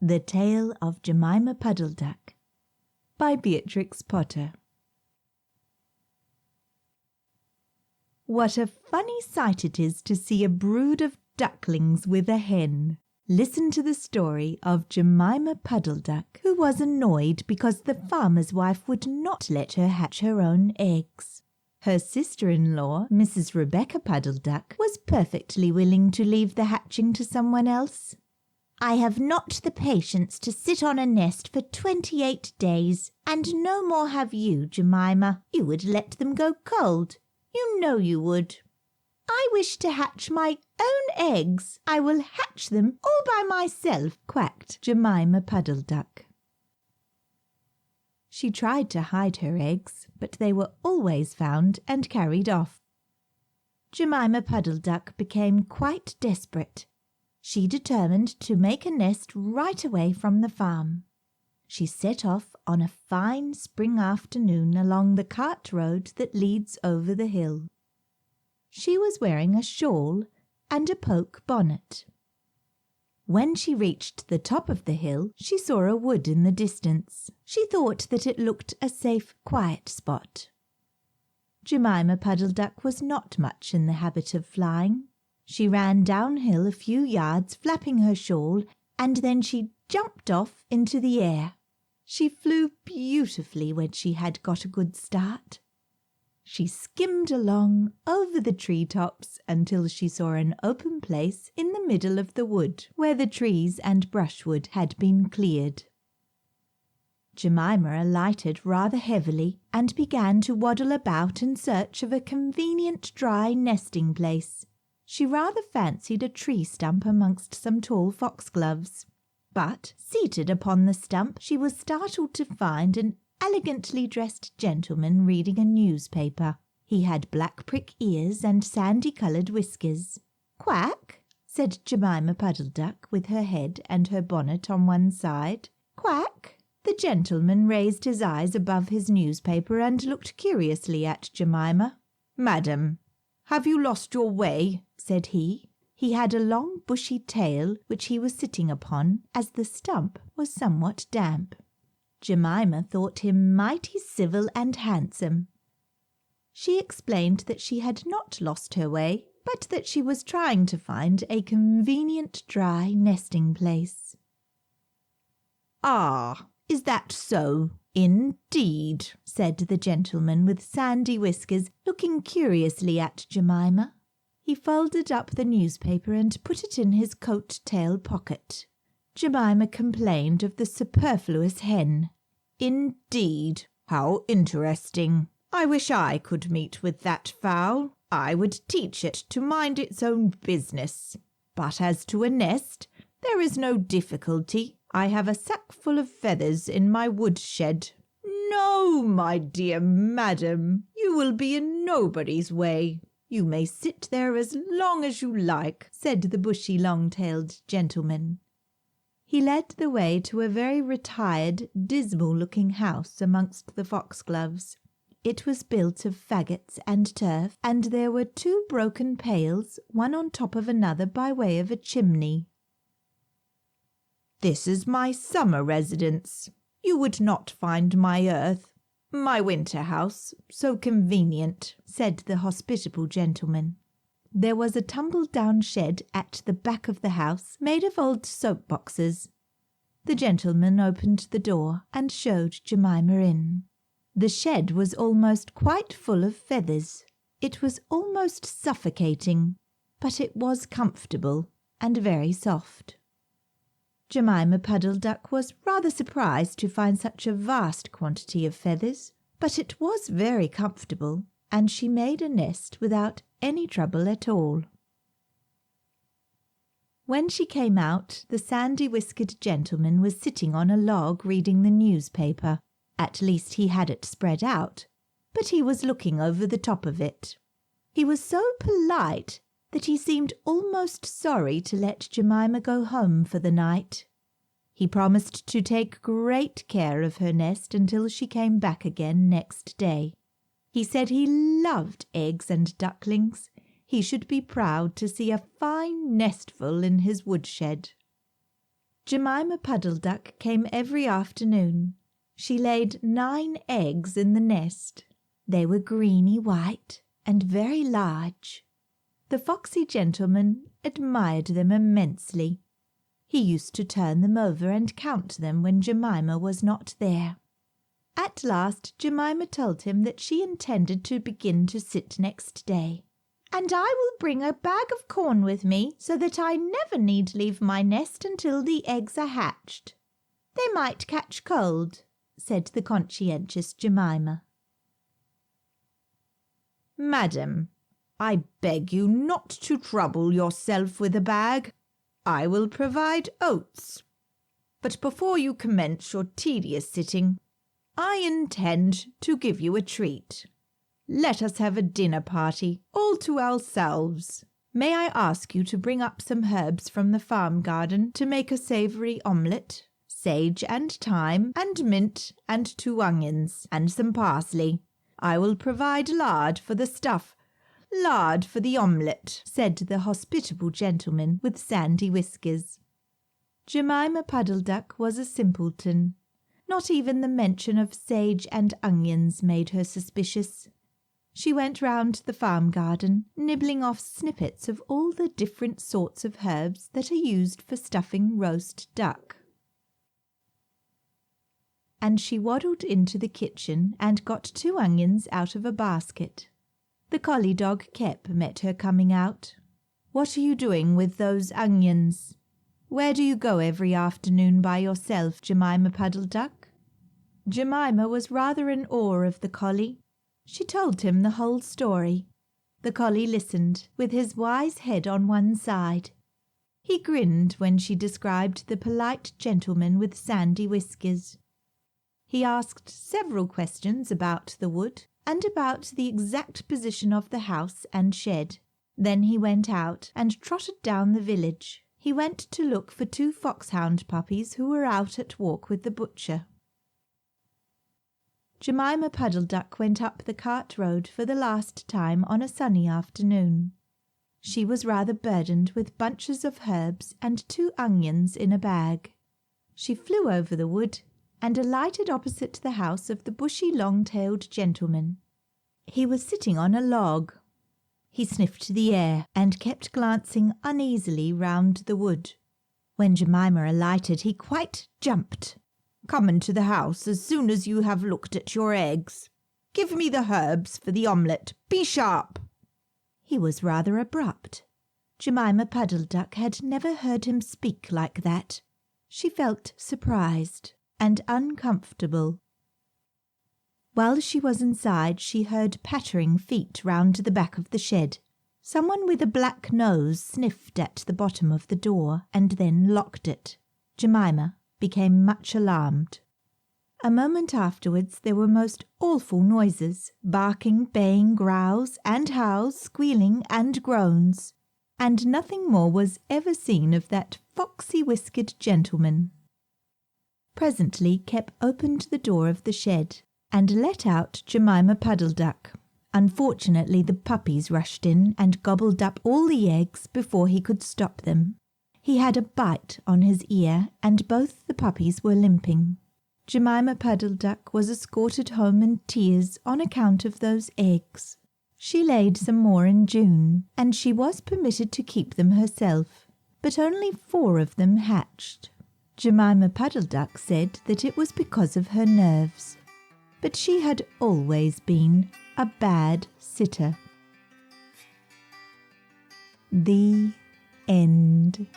The Tale of Jemima Puddle-Duck by Beatrix Potter. What a funny sight it is to see a brood of ducklings with a hen. Listen to the story of Jemima Puddle-Duck, who was annoyed because the farmer's wife would not let her hatch her own eggs. Her sister-in-law, Mrs. Rebecca Puddle-Duck, was perfectly willing to leave the hatching to someone else. "I have not the patience to sit on a nest for 28 days, and no more have you, Jemima. You would let them go cold. You know you would." "I wish to hatch my own eggs. I will hatch them all by myself," quacked Jemima Puddle-Duck. She tried to hide her eggs, but they were always found and carried off. Jemima Puddle-Duck became quite desperate. She determined to make a nest right away from the farm. She set off on a fine spring afternoon along the cart road that leads over the hill. She was wearing a shawl and a poke bonnet. When she reached the top of the hill, she saw a wood in the distance. She thought that it looked a safe, quiet spot. Jemima Puddle-Duck was not much in the habit of flying. She ran downhill a few yards, flapping her shawl, and then she jumped off into the air. She flew beautifully when she had got a good start. She skimmed along over the tree-tops until she saw an open place in the middle of the wood, where the trees and brushwood had been cleared. Jemima alighted rather heavily and began to waddle about in search of a convenient dry nesting place. She rather fancied a tree stump amongst some tall foxgloves. But, seated upon the stump, she was startled to find an elegantly dressed gentleman reading a newspaper. He had black prick ears and sandy-coloured whiskers. "Quack," said Jemima Puddle-Duck, with her head and her bonnet on one side. "Quack." The gentleman raised his eyes above his newspaper and looked curiously at Jemima. "Madam, have you lost your way?" said he. He had a long bushy tail which he was sitting upon, as the stump was somewhat damp. Jemima thought him mighty civil and handsome. She explained that she had not lost her way, but that she was trying to find a convenient dry nesting place. "Ah, is that so? Indeed," said the gentleman with sandy whiskers, looking curiously at Jemima. He folded up the newspaper and put it in his coat-tail pocket. Jemima complained of the superfluous hen. "Indeed, how interesting. I wish I could meet with that fowl. I would teach it to mind its own business. But as to a nest, there is no difficulty. I have a sack full of feathers in my woodshed." "No, my dear madam, you will be in nobody's way. You may sit there as long as you like," said the bushy long-tailed gentleman. He led the way to a very retired, dismal-looking house amongst the foxgloves. It was built of faggots and turf, and there were 2 broken pails, one on top of another by way of a chimney. "This is my summer residence. You would not find my winter house so convenient," said the hospitable gentleman. There was a tumble-down shed at the back of the house, made of old soap-boxes. The gentleman opened the door and showed Jemima in. The shed was almost quite full of feathers. It was almost suffocating, but it was comfortable and very soft. Jemima Puddle-Duck was rather surprised to find such a vast quantity of feathers, but it was very comfortable, and she made a nest without any trouble at all. When she came out, the sandy-whiskered gentleman was sitting on a log reading the newspaper. At least he had it spread out, but he was looking over the top of it. He was so polite that he seemed almost sorry to let Jemima go home for the night. He promised to take great care of her nest until she came back again next day. He said he loved eggs and ducklings. He should be proud to see a fine nestful in his woodshed. Jemima Puddle-Duck came every afternoon. She laid 9 eggs in the nest. They were greeny white and very large. The foxy gentleman admired them immensely. He used to turn them over and count them when Jemima was not there. At last Jemima told him that she intended to begin to sit next day. "And I will bring a bag of corn with me, so that I never need leave my nest until the eggs are hatched. They might catch cold," said the conscientious Jemima. "Madam, I beg you not to trouble yourself with a bag. I will provide oats. But before you commence your tedious sitting, I intend to give you a treat. Let us have a dinner party, all to ourselves. May I ask you to bring up some herbs from the farm garden to make a savoury omelette? Sage and thyme and mint and 2 onions and some parsley. I will provide lard for the stuff. Lard for the omelette," said the hospitable gentleman with sandy whiskers. Jemima Puddle-Duck was a simpleton. Not even the mention of sage and onions made her suspicious. She went round the farm garden, nibbling off snippets of all the different sorts of herbs that are used for stuffing roast duck. And she waddled into the kitchen and got 2 onions out of a basket. The collie dog Kep met her coming out. "What are you doing with those onions? Where do you go every afternoon by yourself, Jemima Puddle-Duck?" Jemima was rather in awe of the collie. She told him the whole story. The collie listened, with his wise head on one side. He grinned when she described the polite gentleman with sandy whiskers. He asked several questions about the wood, and about the exact position of the house and shed. Then he went out and trotted down the village. He went to look for 2 foxhound puppies who were out at walk with the butcher. Jemima Puddle-Duck went up the cart road for the last time on a sunny afternoon. She was rather burdened with bunches of herbs and 2 onions in a bag. She flew over the wood and alighted opposite the house of the bushy long-tailed gentleman. He was sitting on a log. He sniffed the air and kept glancing uneasily round the wood. When Jemima alighted, he quite jumped. "Come into the house as soon as you have looked at your eggs. Give me the herbs for the omelette. Be sharp." He was rather abrupt. Jemima Puddle-Duck had never heard him speak like that. She felt surprised and uncomfortable. While she was inside, she heard pattering feet round the back of the shed. Someone with a black nose sniffed at the bottom of the door and then locked it. Jemima became much alarmed. A moment afterwards there were most awful noises, barking, baying, growls and howls, squealing and groans, and nothing more was ever seen of that foxy-whiskered gentleman. Presently Kep opened the door of the shed and let out Jemima Puddle-Duck. Unfortunately, the puppies rushed in and gobbled up all the eggs before he could stop them. He had a bite on his ear, and both the puppies were limping. Jemima Puddle-Duck was escorted home in tears on account of those eggs. She laid some more in June, and she was permitted to keep them herself, but only 4 of them hatched. Jemima Puddle-Duck said that it was because of her nerves, but she had always been a bad sitter. The end.